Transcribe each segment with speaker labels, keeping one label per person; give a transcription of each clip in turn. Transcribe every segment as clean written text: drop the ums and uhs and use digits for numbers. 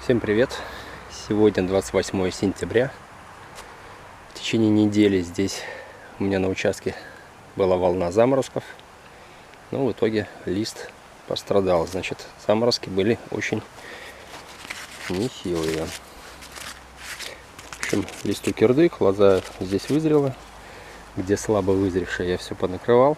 Speaker 1: Всем привет! Сегодня 28 сентября. В течение недели здесь у меня на участке была волна заморозков. Но в итоге лист пострадал. Значит, заморозки были очень нехилые. В общем, листу кирдык, лоза здесь вызрела. Где слабо вызревшая, я все понакрывал.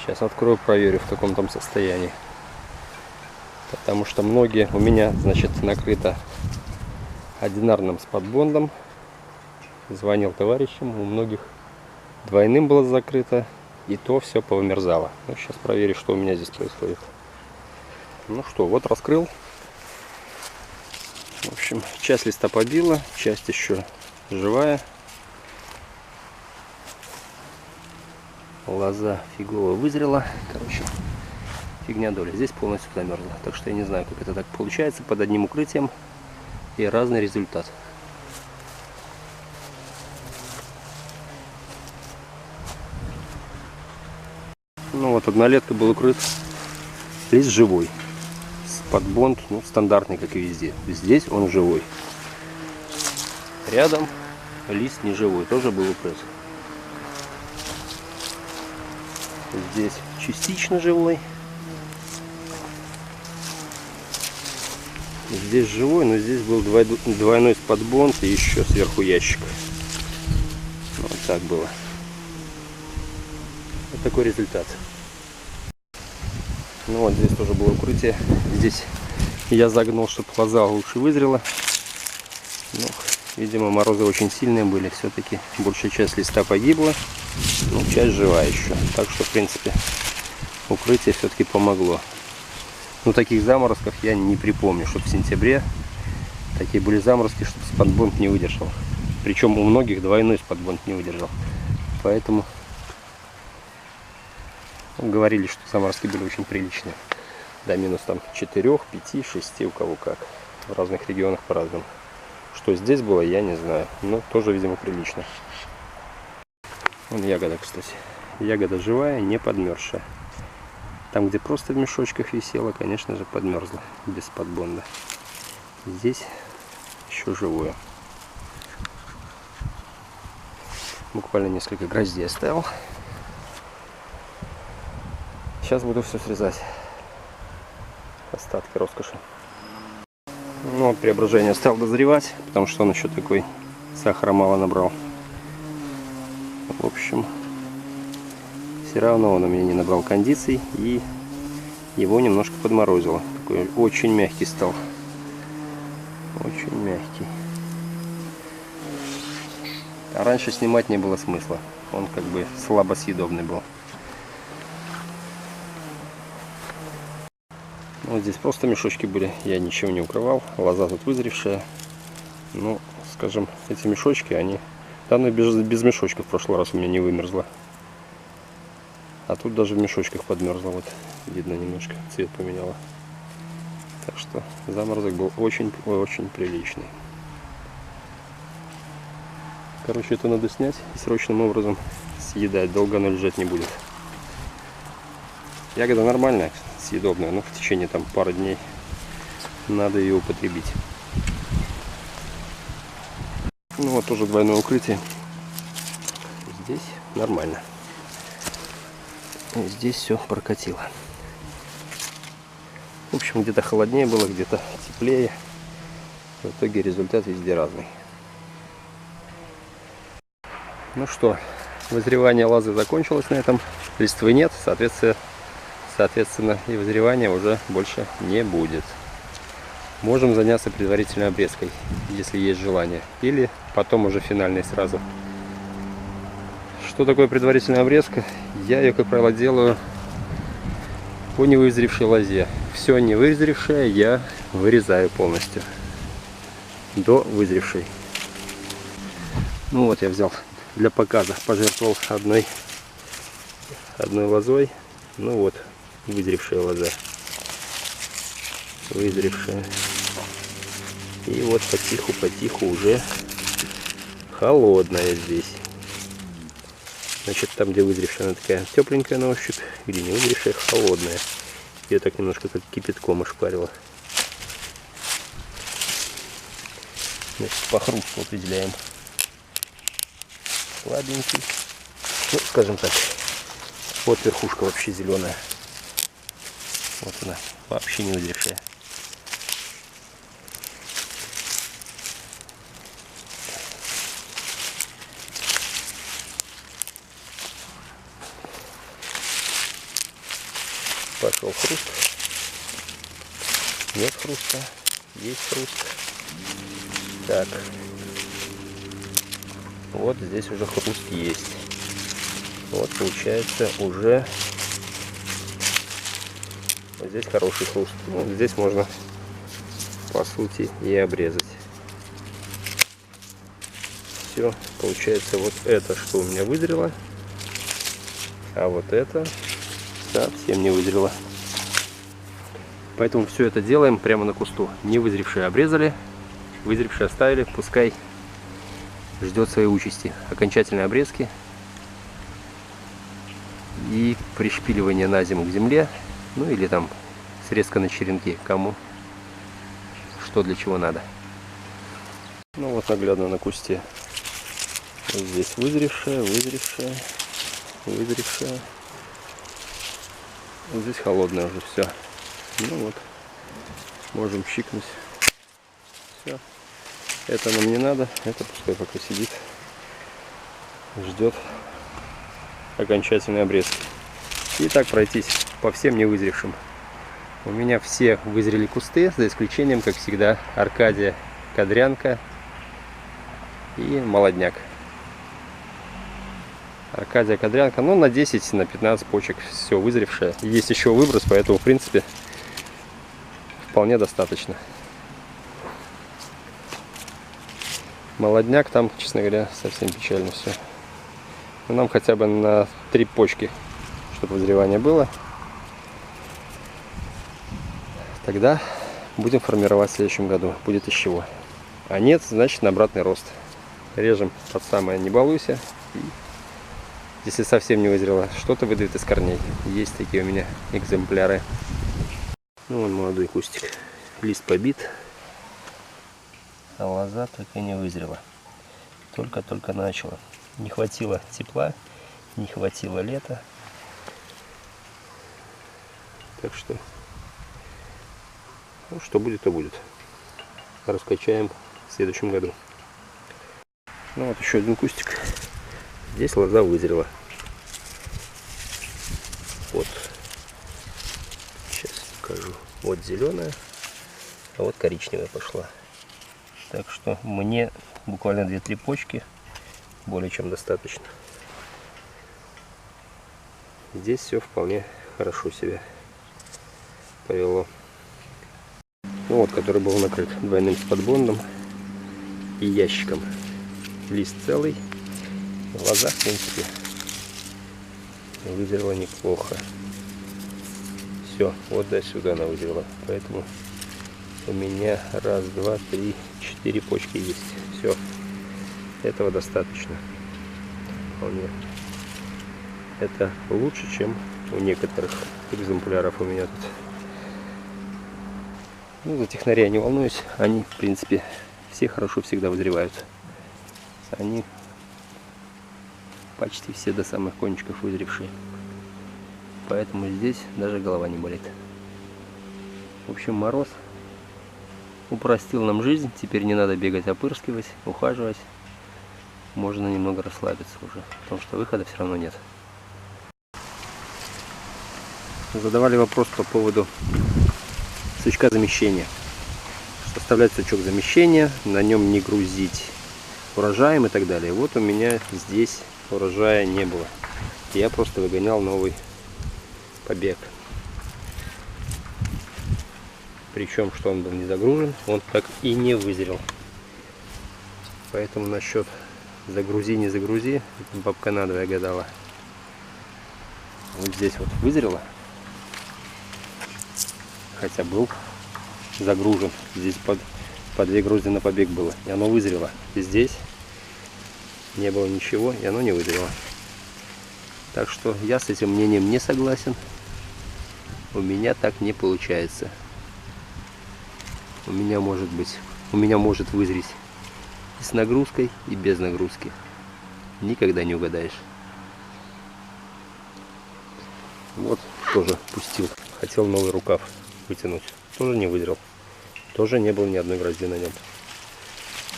Speaker 1: Сейчас открою, проверю, в каком там состоянии. Потому что многие у меня, значит, накрыто одинарным спадбондом. Звонил товарищам, у многих двойным было закрыто. И то все повымерзало. Ну, сейчас проверю, что у меня здесь происходит. Ну что, вот раскрыл. В общем, часть листа побила, часть еще живая. Лоза фигово вызрела. Короче, фигня доля. Здесь полностью замерзла. Так что я не знаю, как это так получается. Под одним укрытием и разный результат. Ну вот, однолетка был укрыт. Лист живой. Спадбонд, ну, стандартный, как и везде. Здесь он живой. Рядом лист не живой. Тоже был укрыт. Здесь частично живой. Здесь живой, но здесь был двойной спадбонд и еще сверху ящик. Вот так было. Вот такой результат. Ну вот здесь тоже было укрытие. Здесь я загнул, чтобы лоза лучше вызрела. Ну, видимо, морозы очень сильные были. Все-таки большая часть листа погибла. Ну, часть живая еще. Так что, в принципе, укрытие все-таки помогло. Но таких заморозков я не припомню, чтобы в сентябре такие были заморозки, чтобы спадбонд не выдержал. Причем у многих двойной спадбонд не выдержал. Поэтому говорили, что заморозки были очень приличные. До минус там 4, 5, 6, у кого как. В разных регионах по-разному. Что здесь было, я не знаю. Но тоже, видимо, прилично. Вон ягода, кстати. Ягода живая, не подмерзшая. Там, где просто в мешочках висела, конечно же, подмерзла. Без подбонда. Здесь еще живое. Буквально несколько гроздей оставил. Сейчас буду все срезать. Остатки роскоши. Ну вот, преображение стал дозревать, потому что он еще такой сахара мало набрал. В общем, все равно он у меня не набрал кондиций, и его немножко подморозило. Такой очень мягкий стал. Очень мягкий. А раньше снимать не было смысла. Он как бы слабо съедобный был. Вот здесь просто мешочки были, я ничего не укрывал. Лоза тут вызревшая. Ну, скажем, эти мешочки, они... Да, она без мешочков в прошлый раз у меня не вымерзла. А тут даже в мешочках подмерзла. Вот, видно, немножко цвет поменяла. Так что заморозок был очень приличный. Короче, это надо снять и срочным образом съедать. Долго оно лежать не будет. Ягода нормальная, съедобная, но в течение там пары дней надо ее употребить. Ну вот тоже двойное укрытие. Здесь нормально. Здесь все прокатило. В общем, где-то холоднее было, где-то теплее. В итоге результат везде разный. Ну что, вызревание лозы закончилось на этом. Листвы нет, соответственно, и вызревания уже больше не будет. Можем заняться предварительной обрезкой, если есть желание. Или потом уже финальной сразу. Что такое предварительная обрезка? Я ее, как правило, делаю по невызревшей лозе. Все невызревшее я вырезаю полностью. До вызревшей. Ну вот я взял для показа, пожертвовал одной лозой. Ну вот, вызревшая лоза. Вызревшая. И вот потиху уже холодная здесь. Значит, там, где вызревшая, она такая тепленькая на ощупь, где не вызревшая, холодная. Ее так немножко как кипятком ошпарило. Значит, по хрусту определяем. Слабенький. Ну, скажем так, вот верхушка вообще зеленая. Вот она, вообще не вызревшая. Пошел хруст. Нет хруста. Есть хруст. Так. Вот здесь уже хруст есть. Вот получается уже вот здесь хороший хруст. Вот здесь можно по сути и обрезать. Все, получается вот это, что у меня вызрело, а вот это совсем не вызрело. Поэтому все это делаем прямо на кусту. Не вызревшие обрезали, вызревшие оставили, пускай ждет своей участи. Окончательной обрезки и пришпиливание на зиму к земле, ну или там срезка на черенки, кому что для чего надо. Ну вот наглядно на кусте. Вот здесь вызревшая, вызревшая, вызревшая. Вот здесь холодная уже все. Ну вот, можем щикнуть. Все. Это нам не надо, это пускай пока сидит, ждет окончательной обрезки. И так пройтись по всем невызревшим. У меня все вызрели кусты, за исключением, как всегда, Аркадия, Кадрянка и молодняк. Аркадия, Кадрянка, ну на 10, на 15 почек все вызревшее. Есть еще выброс, поэтому в принципе вполне достаточно. Молодняк там, честно говоря, совсем печально все. Но нам хотя бы на 3 почки, чтобы вызревание было. Тогда будем формировать в следующем году. Будет из чего. А нет, значит на обратный рост. Режем под самое не балуйся. И если совсем не вызрело, что-то выдавит из корней. Есть такие у меня экземпляры. Ну вон молодой кустик. Лист побит. А лоза так и не вызрела. Только-только начала. Не хватило тепла, не хватило лета. Так что, ну, что будет, то будет. Раскачаем в следующем году. Ну вот еще один кустик. Здесь лоза вызрела. Вот. Сейчас покажу. Вот зеленая, а вот коричневая пошла. Так что мне буквально 2-3 почки более чем достаточно. Здесь все вполне хорошо себя повело. Ну вот, который был накрыт двойным спадбондом и ящиком. Лист целый. Лоза, в принципе, вызрела неплохо. Все, вот до сюда она вызрела. Поэтому у меня 1, 2, 3, 4 почки есть. Все. Этого достаточно. Вполне. Это лучше, чем у некоторых экземпляров у меня тут. Ну, за технаря не волнуюсь. Они, в принципе, все хорошо всегда вызревают. Они почти все до самых кончиков вызревшие. Поэтому здесь даже голова не болит. В общем, мороз упростил нам жизнь. Теперь не надо бегать, опырскивать, ухаживать. Можно немного расслабиться уже, потому что выхода все равно нет. Задавали вопрос по поводу сучка замещения. Составлять сучок замещения, на нем не грузить урожаем и так далее. Вот у меня здесь урожая не было. Я просто выгонял новый побег. Причем, что он был не загружен, он так и не вызрел. Поэтому насчет загрузи, не загрузи, бабка надвое гадала. Вот здесь вот вызрело. Хотя был загружен. Здесь по 2 грузи на побег было. И оно вызрело. И здесь не было ничего, и оно не вызрело. Так что я с этим мнением не согласен. У меня так не получается. У меня может вызреть и с нагрузкой, и без нагрузки. Никогда не угадаешь. Вот тоже пустил. Хотел новый рукав вытянуть. Тоже не выдрал. Тоже не было ни одной грозди на нем.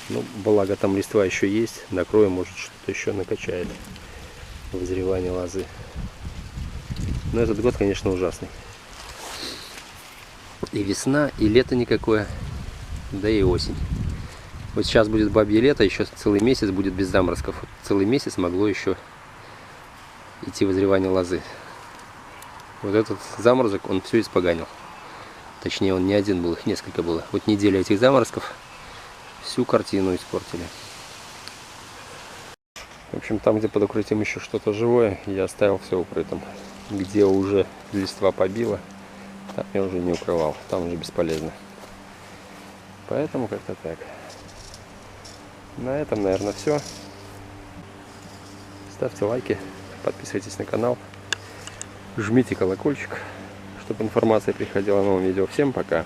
Speaker 1: Ну, благо там листва еще есть. Накроем, может что-то еще накачает. Вызревание лозы. Но этот год, конечно, ужасный. И весна, и лето никакое. Да и осень. Вот сейчас будет бабье лето, еще целый месяц будет без заморозков. Вот целый месяц могло еще идти вызревание лозы. Вот этот заморозок, он все испоганил. Точнее, он не один был, их несколько было. Вот неделя этих заморозков всю картину испортили. В общем, там, где под укрытием еще что-то живое, я оставил все укрытым. Где уже листва побило, там я уже не укрывал. Там уже бесполезно. Поэтому как-то так. На этом, наверное, все. Ставьте лайки, подписывайтесь на канал, жмите колокольчик, чтобы информация приходила о новом видео. Всем пока!